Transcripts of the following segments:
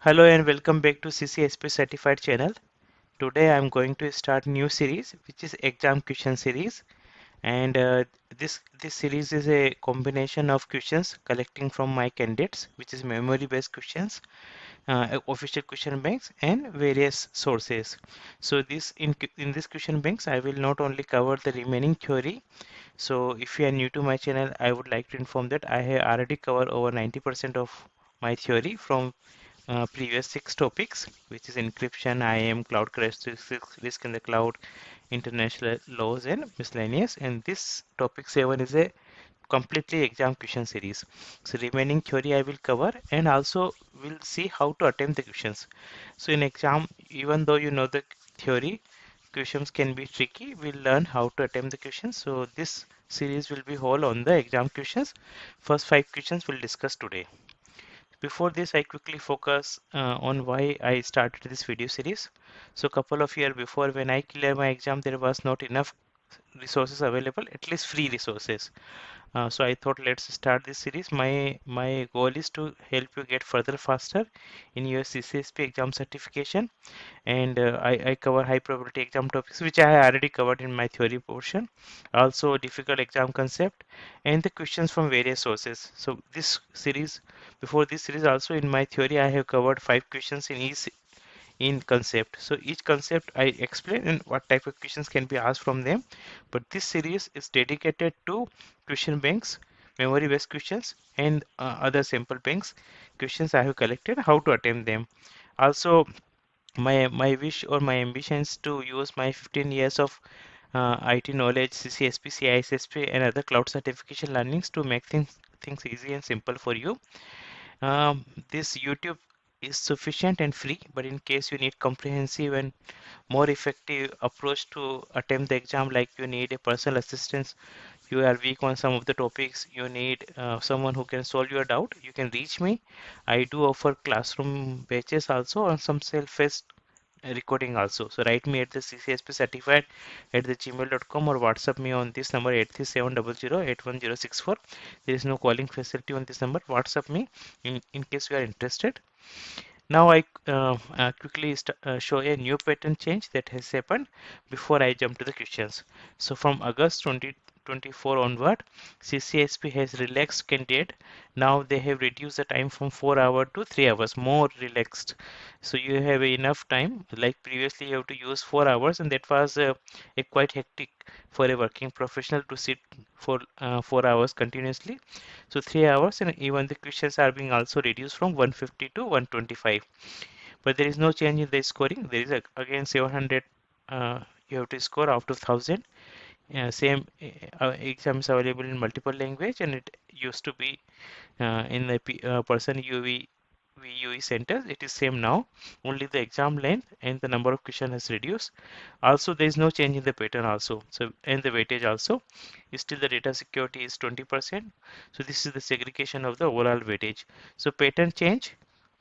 Hello and welcome back to CCSP Certified channel. Today I am going to start new series which is exam question series, and this series is a combination of questions collecting from my candidates, which is memory based questions, official question banks and various sources. So in this question banks I will not only cover the remaining theory. So if you are new to my channel, I would like to inform that I have already covered over 90% of my theory from previous six topics, which is encryption, IAM, cloud characteristics, risk in the cloud, international laws, and miscellaneous. And this topic 7 is a completely exam question series. So remaining theory I will cover, and also we'll see how to attempt the questions. So in exam, even though you know the theory, questions can be tricky. We'll learn how to attempt the questions. So this series will be whole on the exam questions. First five questions we'll discuss today. Before this, I quickly focus on why I started this video series. So couple of years before, when I cleared my exam, there was not enough resources available, at least free resources. So I thought let's start this series. My goal is to help you get further faster in your CCSP exam certification, and I cover high probability exam topics which I already covered in my theory portion, also difficult exam concept and the questions from various sources. So this series, before this series also in my theory I have covered five questions in each in concept. So each concept I explain and what type of questions can be asked from them. But this series is dedicated to question banks, memory based questions and other sample banks questions I have collected, how to attempt them. Also, my wish or my ambition is to use my 15 years of IT knowledge, CCSP, CISSP, and other cloud certification learnings to make things easy and simple for you. This YouTube is sufficient and free, but in case you need comprehensive and more effective approach to attempt the exam, like you need a personal assistance, you are weak on some of the topics, you need someone who can solve your doubt, you can reach me. I do offer classroom batches also on some self-paced recording also. So write me at the ccsp certified at the gmail.com or WhatsApp me on this number 83700 81064. There is no calling facility on this number. WhatsApp me in case you are interested. Now I quickly show a new pattern change that has happened before I jump to the questions. So from August 2024 onward, CCSP has relaxed candidate. Now they have reduced the time from 4 hours to 3 hours, more relaxed. So you have enough time. Like previously, you have to use 4 hours, and that was a quite hectic for a working professional to sit for 4 hours continuously. So 3 hours, and even the questions are being also reduced from 150 to 125. But there is no change in the scoring. There is again 700 you have to score out of 1000. Same exams available in multiple language, and it used to be in the person VUE centers. It is same now. Only the exam length and the number of question has reduced. Also, there is no change in the pattern also. So and the weightage also. Still the data security is 20%. So this is the segregation of the overall weightage. So pattern change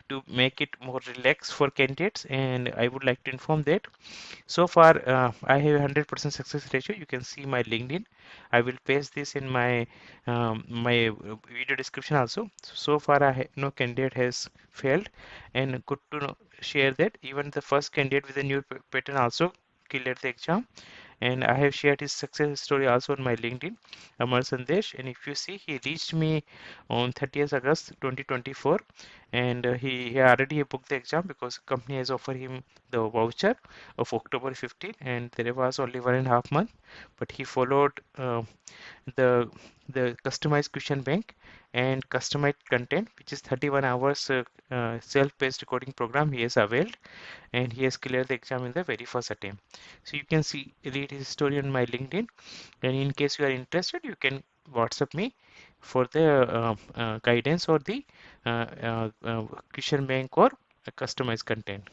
to make it more relaxed for candidates, and I would like to inform that so far I have 100% success ratio. You can see my LinkedIn. I will paste this in my video description also. So far no candidate has failed, and good to know, share that even the first candidate with a new pattern also cleared the exam, and I have shared his success story also on my LinkedIn, Amar Sandesh. And if you see, he reached me on 30th August 2024, and he already booked the exam because company has offered him the voucher of October 15, and there was only 1.5 months, but he followed the customized question bank and customized content, which is 31 hours self-paced recording program he has availed, and he has cleared the exam in the very first attempt. So you can see read his story on my LinkedIn, and in case you are interested, you can WhatsApp me for the guidance or the question bank or customized content.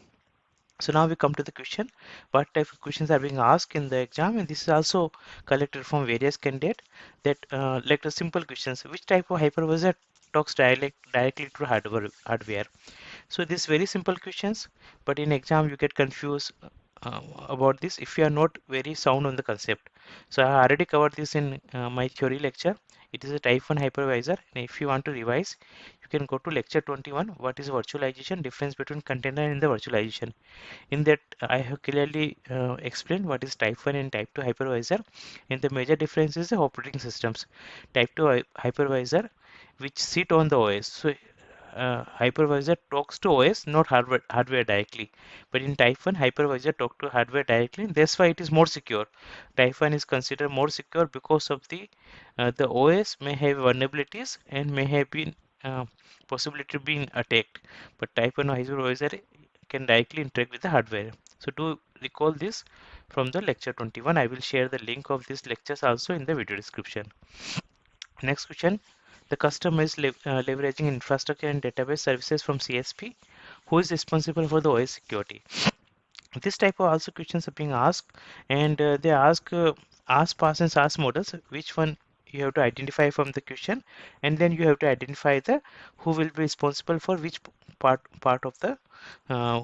So now we come to the question, what type of questions are being asked in the exam, and this is also collected from various candidates that like the simple questions, which type of hypervisor talks directly to hardware. So these very simple questions, but in exam you get confused about this if you are not very sound on the concept. So I already covered this in my theory lecture. It is a type 1 hypervisor, and if you want to revise, you can go to lecture 21, what is virtualization, difference between container and the virtualization. In that, I have clearly explained what is type 1 and type 2 hypervisor, and the major difference is the operating systems. Type 2 hypervisor which sit on the OS. So hypervisor talks to OS, not hardware directly. But in type 1, hypervisor talk to hardware directly. That's why it is more secure. Type 1 is considered more secure because of the OS may have vulnerabilities and may have been possibility of being attacked. But type 1 hypervisor can directly interact with the hardware. So to recall this from the lecture 21, I will share the link of these lectures also in the video description. Next question. The customer is leveraging infrastructure and database services from CSP. Who is responsible for the OS security? This type of also questions are being asked, and they ask, pass, and SAS models. Which one you have to identify from the question, and then you have to identify the who will be responsible for which part of the uh,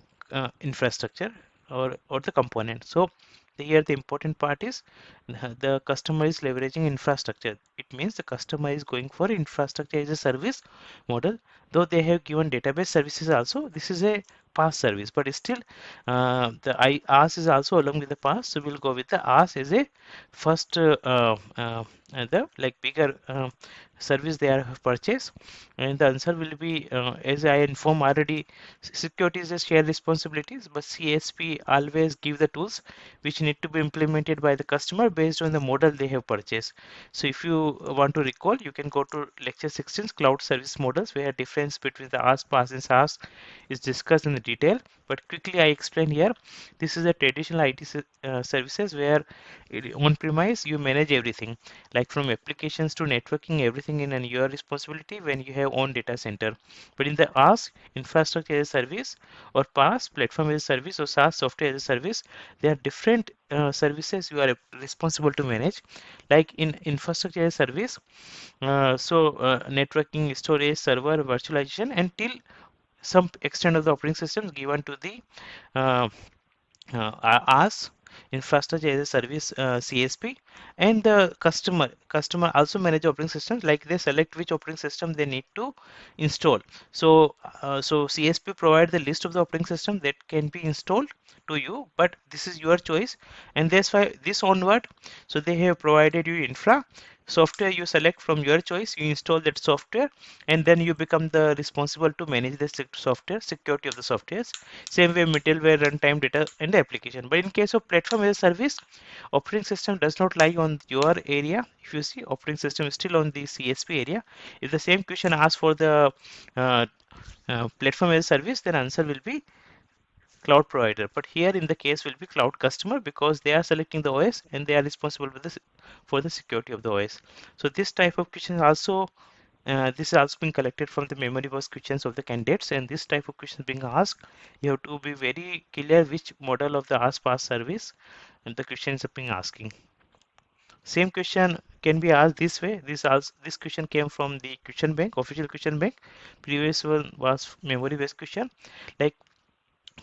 infrastructure or the component. So here the important part is the customer is leveraging infrastructure. It means the customer is going for infrastructure as a service model. Though they have given database services also, this is a PaaS service, but still the IaaS is also along with the PaaS. So we'll go with the IaaS as a first the like bigger service they have purchased, and the answer will be as I inform already, security is a shared responsibilities, but CSP always give the tools which need to be implemented by the customer based on the model they have purchased. So if you want to recall, you can go to lecture 16 cloud service models, where difference between the IaaS, PaaS and SaaS is discussed in the detail, but quickly I explain here. This is a traditional IT services where on premise you manage everything, like from applications to networking, everything in your responsibility when you have own data center. But in the IaaS, infrastructure as a service, or PaaS, platform as a service, or SaaS, software as a service, there are different services you are responsible to manage. Like in infrastructure as a service, networking, storage, server, virtualization, until some extent of the operating systems given to the uh, as infrastructure as a service CSP, and the customer also manage operating systems, like they select which operating system they need to install. So CSP provide the list of the operating system that can be installed to you, but this is your choice, and that's why this onward, so they have provided you infra software, you select from your choice, you install that software, and then you become the responsible to manage the software security of the softwares. Same way middleware, runtime, data, and the application. But in case of platform as a service, operating system does not lie on your area. If you see, operating system is still on the CSP area. If the same question asks for the uh, platform as a service, then answer will be cloud provider. But here in the case will be cloud customer, because they are selecting the OS and they are responsible for the security of the OS. So this type of question also this is also being collected from the memory verse questions of the candidates, and this type of questions being asked, you have to be very clear which model of the ask pass service and the questions are being asking. Same question can be asked this way. This question came from the question bank, official question bank. Previous one was memory based question. Like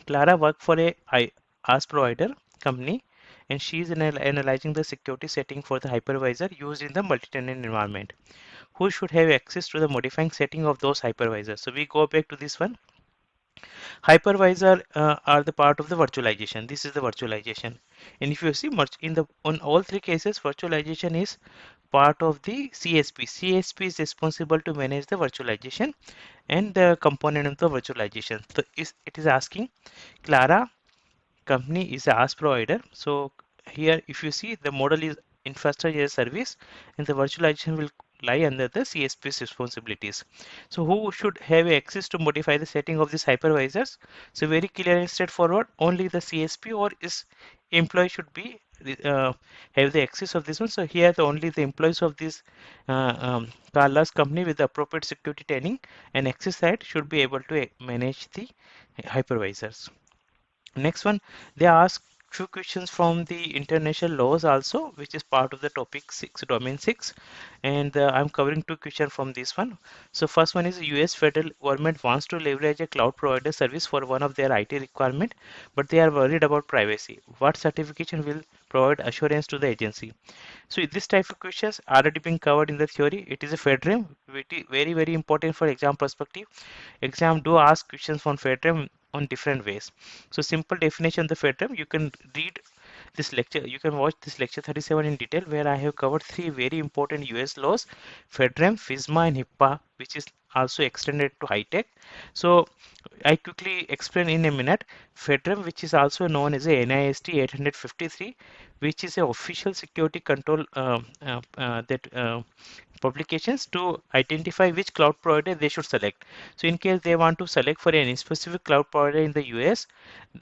Clara worked for a IaaS provider company, and she is analyzing the security setting for the hypervisor used in the multi-tenant environment. Who should have access to the modifying setting of those hypervisors? So we go back to this one. Hypervisor are the part of the virtualization. This is the virtualization, and if you see much in the on all three cases, virtualization is part of the CSP. CSP is responsible to manage the virtualization and the component of the virtualization. So it is asking Clara company is a IaaS provider. So here, if you see, the model is infrastructure as a service, and the virtualization will lie under the CSP's responsibilities. So who should have access to modify the setting of these hypervisors? So very clear and straightforward. Only the CSP or is employee should be have the access of this one. So here, the only the employees of this Carla's company with the appropriate security training and access side should be able to manage the hypervisors. Next one, they ask few questions from the international laws also, which is part of the topic 6, domain 6, and I'm covering two questions from this one. So first one is US federal government wants to leverage a cloud provider service for one of their IT requirement, but they are worried about privacy. What certification will provide assurance to the agency? So this type of questions already been covered in the theory. It is a FedRAMP, which is very important for exam perspective. Exam do ask questions from FedRAMP on different ways. So simple definition of the FedRAMP, you can read this lecture, you can watch this lecture 37 in detail, where I have covered three very important US laws: FedRAMP, FISMA and HIPAA, which is also extended to high-tech. So I quickly explain in a minute. FedRAMP, which is also known as a NIST 853, which is a official security control that publications to identify which cloud provider they should select. So in case they want to select for any specific cloud provider in the US,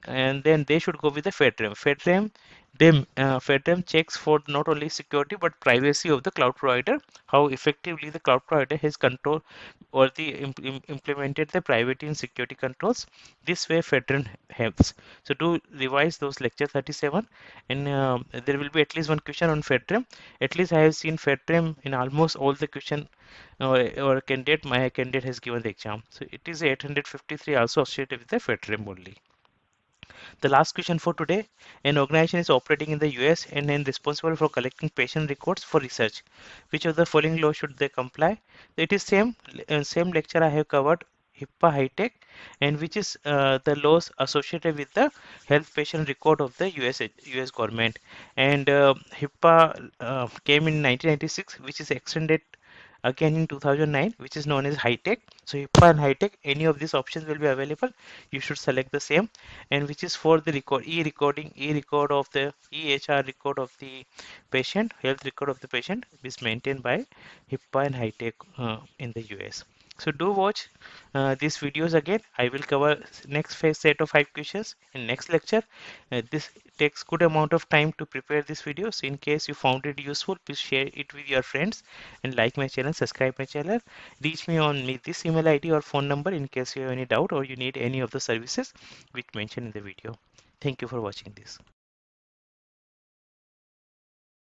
and then they should go with the FedRAMP. FedRAMP checks for not only security but privacy of the cloud provider, how effectively the cloud provider has control or implemented the privacy and security controls. This way FedRAMP helps. So do revise those lecture 37, and there will be at least one question on FedRAMP. At least I have seen FedRAMP in almost all the question or candidate my candidate has given the exam. So it is 853 also associated with the FedRAMP only. The last question for today: an organization is operating in the US and is responsible for collecting patient records for research. Which of the following laws should they comply? It is same lecture I have covered HIPAA high-tech, and which is the laws associated with the health patient record of the US government. And HIPAA came in 1996, which is extended again in 2009, which is known as high-tech. So HIPAA and high-tech, any of these options will be available. You should select the same, and which is for the e-record of the EHR record of the patient, health record of the patient is maintained by HIPAA and high-tech in the US. So do watch these videos again. I will cover next phase set of 5 questions in next lecture. This takes good amount of time to prepare this video. So in case you found it useful, please share it with your friends and like my channel, subscribe my channel. Reach me on this email ID or phone number in case you have any doubt or you need any of the services which mentioned in the video. Thank you for watching this.